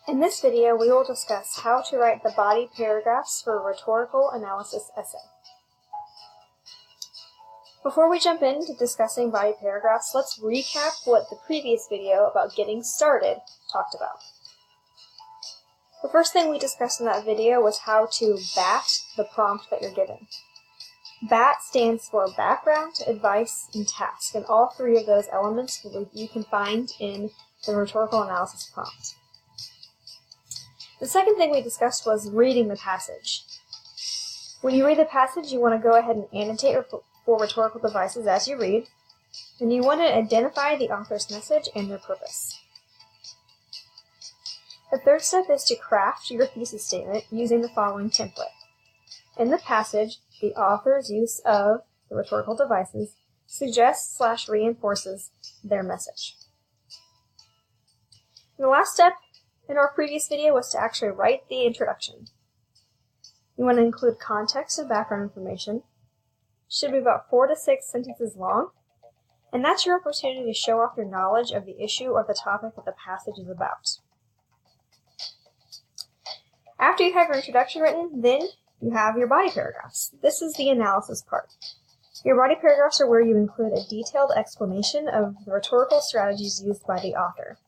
In this video, we will discuss how to write the body paragraphs for a rhetorical analysis essay. Before we jump into discussing body paragraphs, let's recap what the previous video about getting started talked about. The first thing we discussed in that video was how to BAT the prompt that you're given. BAT stands for background, advice, and task, and all three of those elements you can find in the rhetorical analysis prompt. The second thing we discussed was reading the passage. When you read the passage, you want to go ahead and annotate for rhetorical devices as you read, and you want to identify the author's message and their purpose. The third step is to craft your thesis statement using the following template. In the passage, the author's use of the rhetorical devices suggests/reinforces their message. And the last step in our previous video was to actually write the introduction. You want to include context and background information. It should be about 4 to 6 sentences long, and that's your opportunity to show off your knowledge of the issue or the topic that the passage is about. After you have your introduction written, then you have your body paragraphs. This is the analysis part. Your body paragraphs are where you include a detailed explanation of the rhetorical strategies used by the author.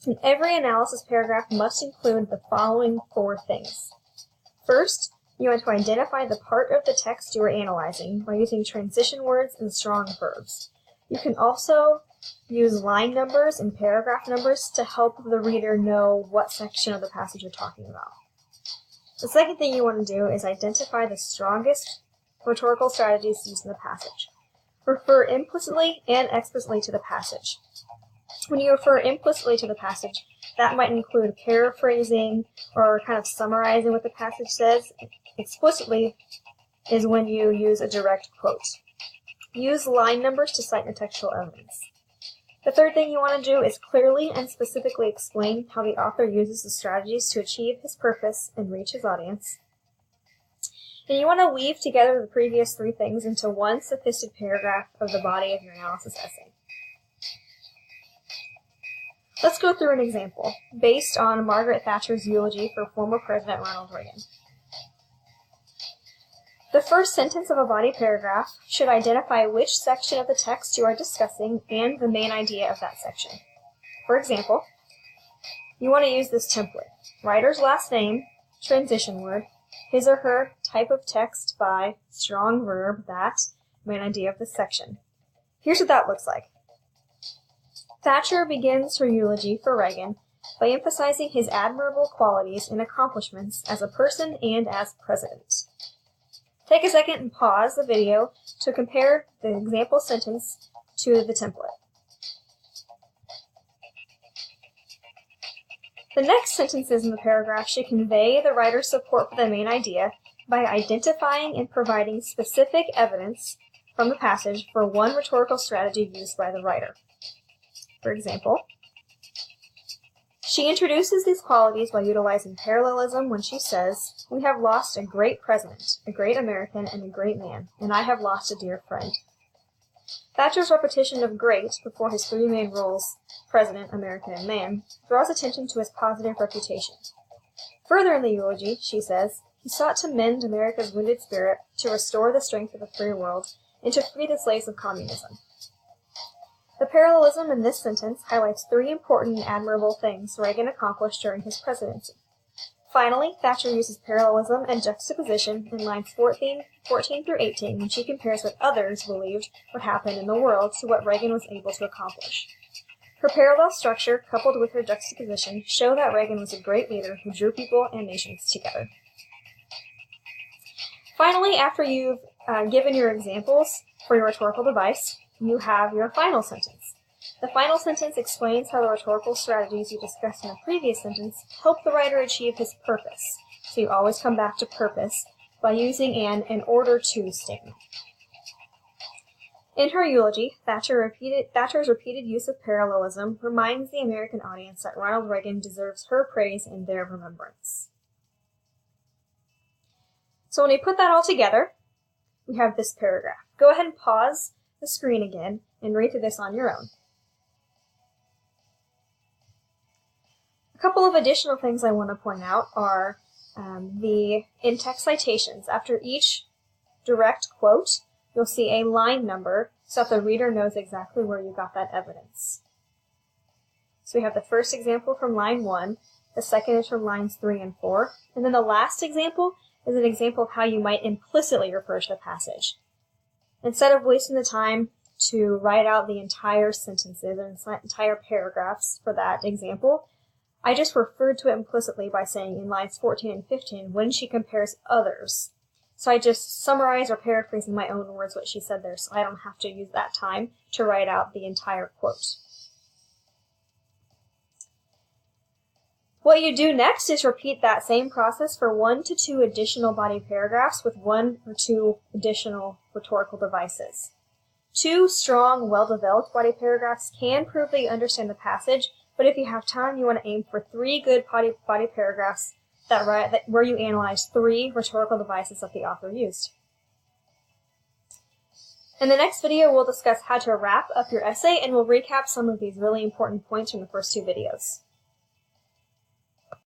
And every analysis paragraph must include the following 4 things. First, you want to identify the part of the text you are analyzing by using transition words and strong verbs. You can also use line numbers and paragraph numbers to help the reader know what section of the passage you're talking about. The second thing you want to do is identify the strongest rhetorical strategies used in the passage. Refer implicitly and explicitly to the passage. When you refer implicitly to the passage, that might include paraphrasing or kind of summarizing what the passage says. Explicitly is when you use a direct quote. Use line numbers to cite your textual evidence. The third thing you want to do is clearly and specifically explain how the author uses the strategies to achieve his purpose and reach his audience. And you want to weave together the previous 3 things into one sophisticated paragraph of the body of your analysis essay. Let's go through an example based on Margaret Thatcher's eulogy for former President Ronald Reagan. The first sentence of a body paragraph should identify which section of the text you are discussing and the main idea of that section. For example, you want to use this template: writer's last name, transition word, his or her type of text by, strong verb, that, main idea of the section. Here's what that looks like. Thatcher begins her eulogy for Reagan by emphasizing his admirable qualities and accomplishments as a person and as president. Take a second and pause the video to compare the example sentence to the template. The next sentences in the paragraph should convey the writer's support for the main idea by identifying and providing specific evidence from the passage for one rhetorical strategy used by the writer. For example, she introduces these qualities by utilizing parallelism when she says, "We have lost a great president, a great American, and a great man, and I have lost a dear friend." Thatcher's repetition of great before his 3 main roles, president, American, and man, draws attention to his positive reputation. Further in the eulogy, she says, "He sought to mend America's wounded spirit, to restore the strength of the free world, and to free the slaves of communism." The parallelism in this sentence highlights 3 important and admirable things Reagan accomplished during his presidency. Finally, Thatcher uses parallelism and juxtaposition in lines 14 through 18 when she compares what others believed would happen in the world to what Reagan was able to accomplish. Her parallel structure, coupled with her juxtaposition, show that Reagan was a great leader who drew people and nations together. Finally, after you've given your examples for your rhetorical device, you have your final sentence. The final sentence explains how the rhetorical strategies you discussed in the previous sentence help the writer achieve his purpose. So you always come back to purpose by using an "in order to" statement. In her eulogy, Thatcher's repeated use of parallelism reminds the American audience that Ronald Reagan deserves her praise and their remembrance. So when you put that all together, we have this paragraph. Go ahead and pause the screen again and read through this on your own. couple of additional things I want to point out are the in-text citations. After each direct quote, you'll see a line number so that the reader knows exactly where you got that evidence. So we have the first example from line 1, the second is from lines 3 and 4, and then the last example is an example of how you might implicitly refer to the passage. Instead of wasting the time to write out the entire sentences and entire paragraphs for that example, I just referred to it implicitly by saying in lines 14 and 15 when she compares others. So I just summarize or paraphrase in my own words what she said there, so I don't have to use that time to write out the entire quote. What you do next is repeat that same process for 1 to 2 additional body paragraphs with 1 or 2 additional rhetorical devices. 2 strong, well-developed body paragraphs can prove that you understand the passage, but if you have time, you want to aim for 3 good body paragraphs where you analyze 3 rhetorical devices that the author used. In the next video, we'll discuss how to wrap up your essay, and we'll recap some of these really important points from the first 2 videos.